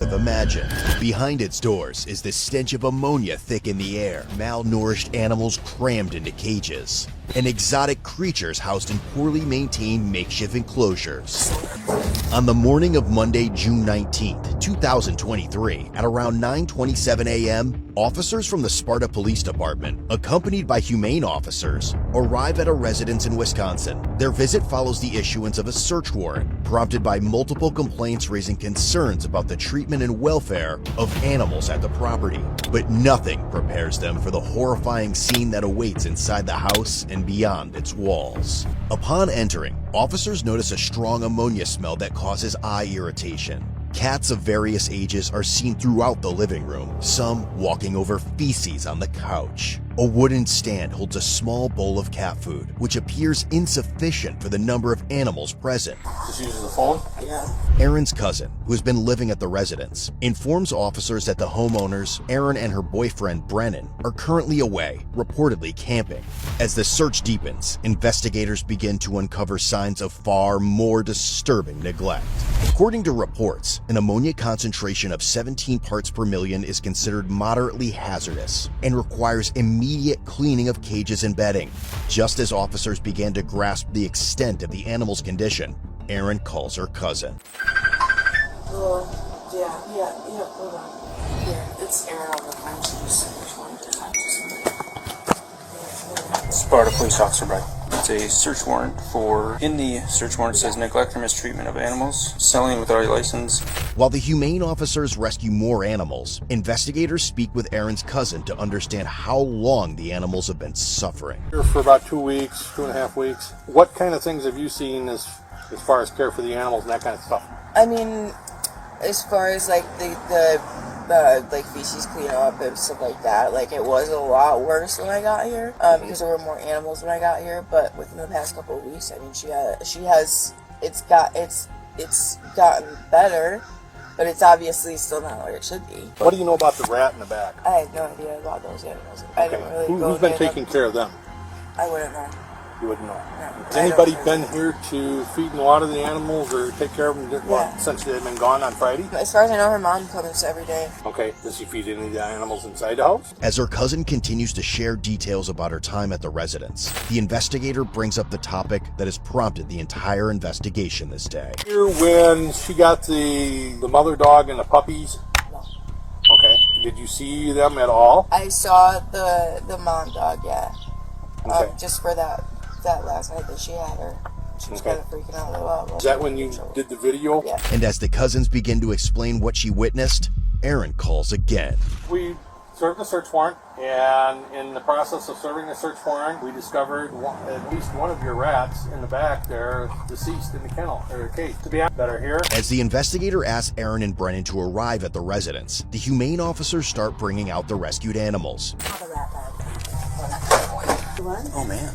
Imagine. Behind its doors is the stench of ammonia thick in the air, malnourished animals crammed into cages, and exotic creatures housed in poorly maintained makeshift enclosures. On the morning of Monday, June 19th, 2023, at around 9:27 a.m., officers from the Sparta Police Department, accompanied by humane officers, arrive at a residence in Wisconsin. Their visit follows the issuance of a search warrant, prompted by multiple complaints raising concerns about the treatment and welfare of animals at the property. But nothing prepares them for the horrifying scene that awaits inside the house and beyond its walls. Upon entering, officers notice a strong ammonia smell that causes eye irritation. Cats of various ages are seen throughout the living room, some walking over feces on the couch. A wooden stand holds a small bowl of cat food, which appears insufficient for the number of animals present. Just uses the phone? Yeah. Erin's cousin, who has been living at the residence, informs officers that the homeowners, Erin and her boyfriend Brennan, are currently away, reportedly camping. As the search deepens, investigators begin to uncover signs of far more disturbing neglect. According to reports, an ammonia concentration of 17 parts per million is considered moderately hazardous and requires immediate cleaning of cages and bedding. Just as officers began to grasp the extent of the animal's condition, Erin calls her cousin. Hold on. Yeah, it's Erin on the phone. She just said which one to talk to somebody. Sparta Police Officer Brennan. It's a search warrant in the search warrant says neglect or mistreatment of animals, selling without a license. While the humane officers rescue more animals, investigators speak with Erin's cousin to understand how long the animals have been suffering. Here for about 2 weeks, 2.5 weeks. What kind of things have you seen as far as care for the animals and that kind of stuff? I mean, as far as like the like feces cleanup and stuff like that, like it was a lot worse when I got here because there were more animals when I got here. But within the past couple of weeks, I mean, it's gotten better, but it's obviously still not where it should be. What do you know about the rat in the back? I have no idea about those animals. I Okay. don't really Who's been taking care of them? I wouldn't know. You wouldn't know. No, Has anybody been here to feed and water the animals or take care of them since they've been gone on Friday? As far as I know, her mom comes every day. Okay. Does she feed any of the animals inside the house? As her cousin continues to share details about her time at the residence, the investigator brings up the topic that has prompted the entire investigation this day. Here when she got the mother dog and the puppies? No. Okay. Did you see them at all? I saw the mom dog, yeah. Okay. Just for that last night that she had her. She was kind of freaking out about. Is that when you did the video? Yeah. And as the cousins begin to explain what she witnessed, Erin calls again. We served the search warrant, and in the process of serving the search warrant, we discovered at least one of your rats in the back there, deceased in the kennel, or cage. To be honest, that are here. As the investigator asks Erin and Brennan to arrive at the residence, the humane officers start bringing out the rescued animals. Oh man.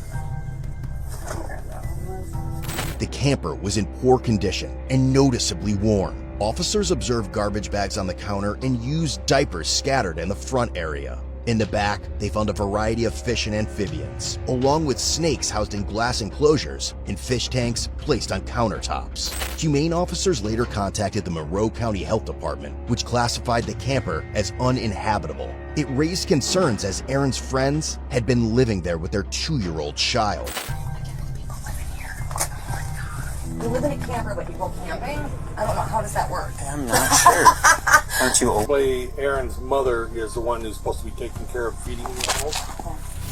The camper was in poor condition and noticeably worn. Officers observed garbage bags on the counter and used diapers scattered in the front area. In the back, they found a variety of fish and amphibians, along with snakes housed in glass enclosures and fish tanks placed on countertops. Humane officers later contacted the Monroe County Health Department, which classified the camper as uninhabitable. It raised concerns as Erin's friends had been living there with their 2-year-old child. You live in a camper, but you go camping? I don't know. How does that work? I'm not sure. Aren't you old? Probably Erin's mother is the one who's supposed to be taking care of feeding the animals.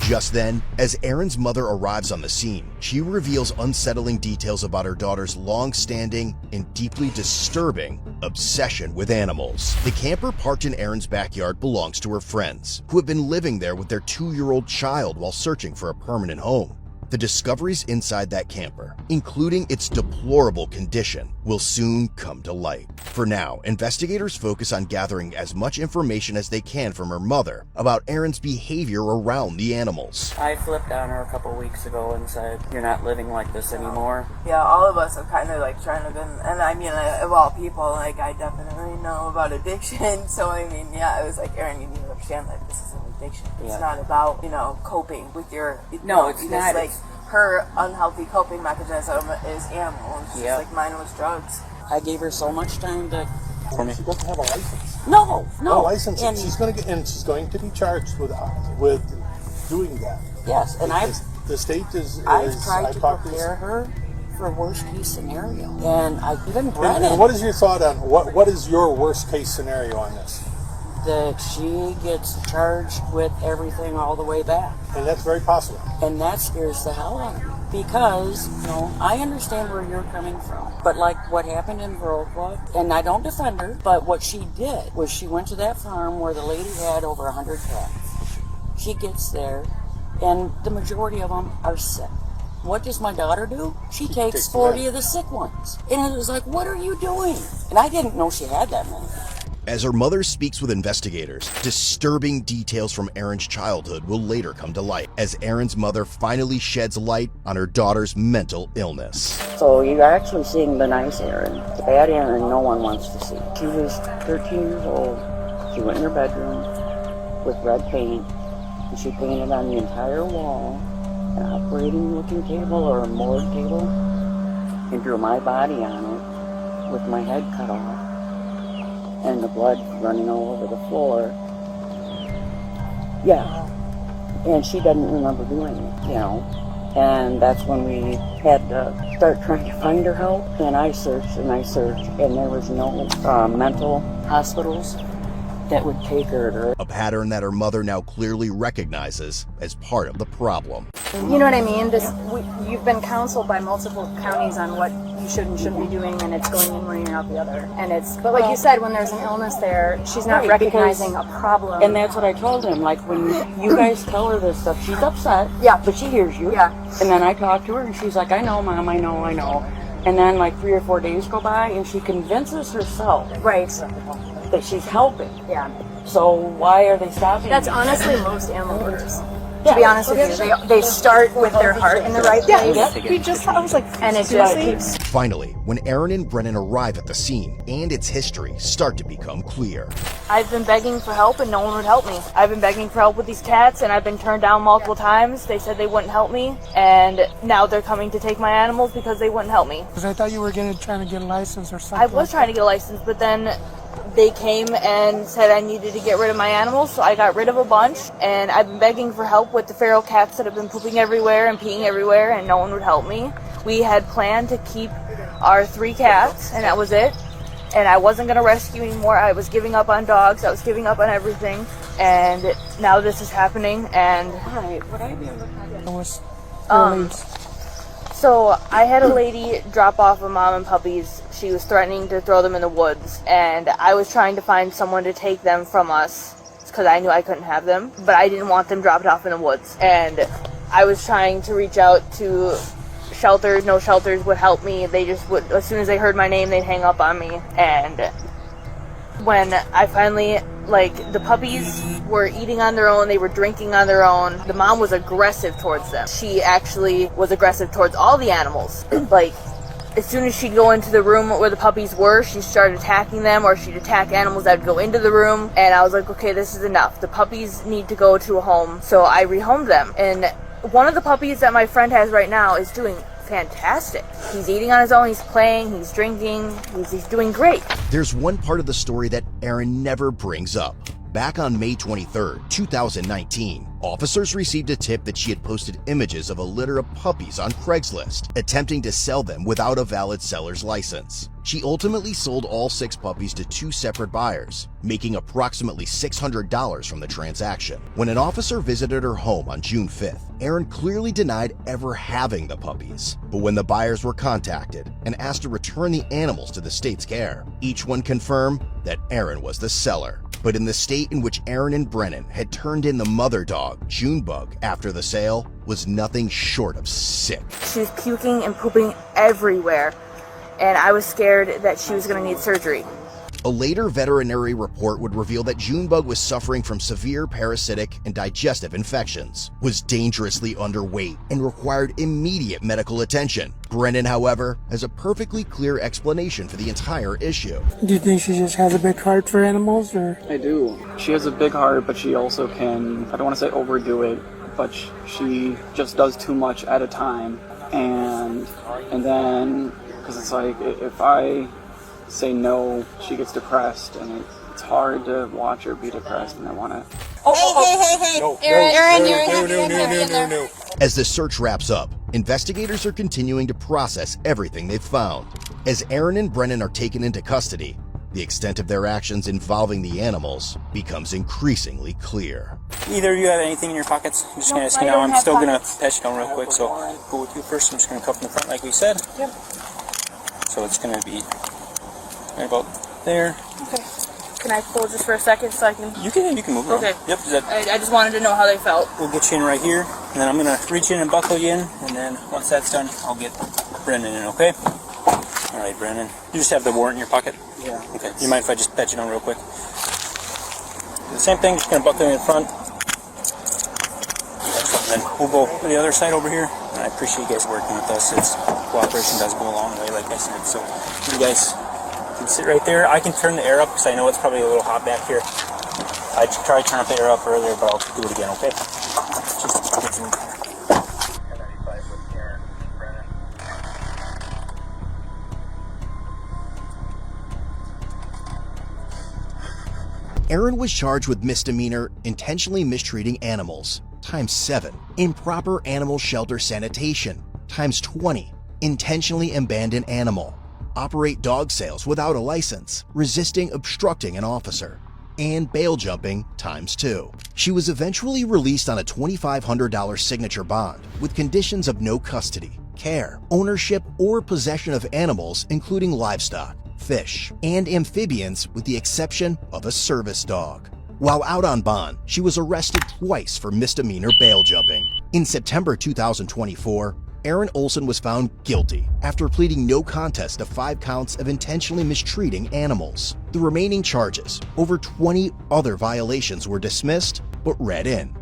Just then, as Erin's mother arrives on the scene, she reveals unsettling details about her daughter's long-standing and deeply disturbing obsession with animals. The camper parked in Erin's backyard belongs to her friends, who have been living there with their 2-year-old child while searching for a permanent home. The discoveries inside that camper, including its deplorable condition, will soon come to light. For now, investigators focus on gathering as much information as they can from her mother about Erin's behavior around the animals. I flipped on her a couple weeks ago and said, "You're not living like this anymore." Yeah, all of us have kind of like trying to been, and I mean, of all people, like I definitely know about addiction. So I mean, yeah, I was like, Erin, you need to understand that this is an addiction. It's not about coping with your. No, it's not. Like her unhealthy coping mechanism is animals. Just like mine was drugs. I gave her so much time to for me. She doesn't have a license. No. No license. And She's going to be charged with doing that. yes, and The state is. I've tried to talked prepare her for worst case scenario, and even Brennan. And what is your thought on what is your worst case scenario on this? That she gets charged with everything all the way back. And that's very possible. And that scares the hell out of me. Because, I understand where you're coming from. But like what happened in Viroqua, and I don't defend her, but what she did was she went to that farm where the lady had over 100 cats. She gets there, and the majority of them are sick. What does my daughter do? She takes 40 of the sick ones. And it was like, what are you doing? And I didn't know she had that many. As her mother speaks with investigators, disturbing details from Erin's childhood will later come to light as Erin's mother finally sheds light on her daughter's mental illness. So you're actually seeing the nice Erin. The bad Erin no one wants to see. She was 13 years old. She went in her bedroom with red paint, and she painted on the entire wall an operating looking table or a morgue table and drew my body on it with my head cut off and the blood running all over the floor. Yeah. And she doesn't remember doing it, And that's when we had to start trying to find her help. And I searched, and there was no mental hospitals that would take her. A pattern that her mother now clearly recognizes as part of the problem. You know what I mean? You've been counseled by multiple counties on what you should and shouldn't be doing, and it's going in one ear and out the other. But like you said, when there's an illness there, she's not recognizing a problem. And that's what I told him. Like when you guys tell her this stuff, she's upset. Yeah. But she hears you. Yeah. And then I talk to her, and she's like, I know, Mom, I know. And then like 3 or 4 days go by, and she convinces herself Right. that she's helping. Yeah. So why are they stopping? That's me? honestly most animal workers. To be honest with you, they start with their heart in the right place. I was like, And it just keeps. Finally, when Erin and Brennan arrive at the scene and its history start to become clear. I've been begging for help and no one would help me. I've been begging for help with these cats and I've been turned down multiple times. They said they wouldn't help me, and now they're coming to take my animals because they wouldn't help me. Because I thought you were trying to get a license or something. I was trying to get a license, but then they came and said I needed to get rid of my animals, so I got rid of a bunch, and I've been begging for help with the feral cats that have been pooping everywhere and peeing everywhere, and no one would help me. We had planned to keep our 3 cats, and that was it. And I wasn't going to rescue anymore. I was giving up on dogs. I was giving up on everything. And now this is happening, and... Alright, would I be able to So I had a lady drop off a mom and puppies. She was threatening to throw them in the woods, and I was trying to find someone to take them from us because I knew I couldn't have them, but I didn't want them dropped off in the woods. And I was trying to reach out to shelters. No shelters would help me. They just would, as soon as they heard my name, they'd hang up on me. And when I finally, the puppies were eating on their own, they were drinking on their own. The mom was aggressive towards them. She actually was aggressive towards all the animals. As soon as she'd go into the room where the puppies were, she started attacking them, or she'd attack animals that would go into the room. And I was like, okay, this is enough. The puppies need to go to a home. So I rehomed them. And one of the puppies that my friend has right now is doing fantastic. He's eating on his own, he's playing, he's drinking, he's doing great. There's one part of the story that Erin never brings up. Back on May 23rd, 2019, officers received a tip that she had posted images of a litter of puppies on Craigslist, attempting to sell them without a valid seller's license. She ultimately sold all 6 puppies to 2 separate buyers, making approximately $600 from the transaction. When an officer visited her home on June 5th, Erin clearly denied ever having the puppies. But when the buyers were contacted and asked to return the animals to the state's care, each one confirmed that Erin was the seller. But in the state in which Erin and Brennan had turned in the mother dog, Junebug, after the sale, was nothing short of sick. She was puking and pooping everywhere, and I was scared that she was going to need surgery. A later veterinary report would reveal that Junebug was suffering from severe parasitic and digestive infections, was dangerously underweight, and required immediate medical attention. Brennan, however, has a perfectly clear explanation for the entire issue. Do you think she just has a big heart for animals, or? I do. She has a big heart, but she also can, I don't want to say overdo it, but she just does too much at a time. And then, because it's like, if I say no, she gets depressed, and it's hard to watch her be depressed, and I want to... No. As the search wraps up, investigators are continuing to process everything they've found. As Aaron and Brennan are taken into custody, the extent of their actions involving the animals becomes increasingly clear. Either of you have anything in your pockets? I'm just going to ask you now. I'm still going to patch you down real quick, so go with you first. I'm just going to cuff in the front like we said. Yep. So it's going to be right about there. Okay. Can I pull just for a second so I can... You can move around. Okay. Yep. I just wanted to know how they felt. We'll get you in right here, and then I'm going to reach in and buckle you in, and then once that's done, I'll get Brennan in, okay? All right, Brennan. You just have the warrant in your pocket? Yeah. Okay. Do you mind if I just pat you down real quick? Do the same thing, just going to buckle you in front. And then we'll go to the other side over here. And I appreciate you guys working with us. Cooperation does go a long way, like I said. So you guys can sit right there. I can turn the air up because I know it's probably a little hot back here. I tried to turn up the air up earlier, but I'll do it again, okay? Just get some... Aaron was charged with misdemeanor intentionally mistreating animals, ×7, improper animal shelter sanitation, ×20, intentionally abandon animal, operate dog sales without a license, resisting obstructing an officer, and bail jumping ×2. She was eventually released on a $2,500 signature bond with conditions of no custody, care, ownership, or possession of animals including livestock, fish, and amphibians with the exception of a service dog. While out on bond, she was arrested twice for misdemeanor bail jumping. In September 2024, Aaron Olsen was found guilty after pleading no contest to 5 counts of intentionally mistreating animals. The remaining charges, over 20 other violations, were dismissed but read in.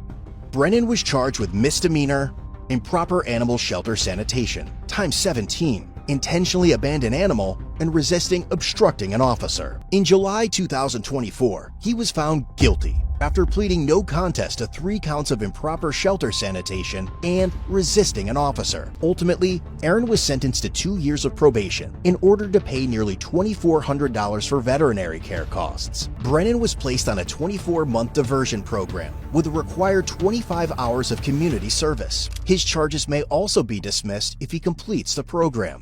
Brennan was charged with misdemeanor, improper animal shelter sanitation, ×17, intentionally abandon animal, and resisting obstructing an officer. In July 2024, he was found guilty after pleading no contest to 3 counts of improper shelter sanitation and resisting an officer. Ultimately, Aaron was sentenced to 2 years of probation in order to pay nearly $2,400 for veterinary care costs. Brennan was placed on a 24-month diversion program with a required 25 hours of community service. His charges may also be dismissed if he completes the program.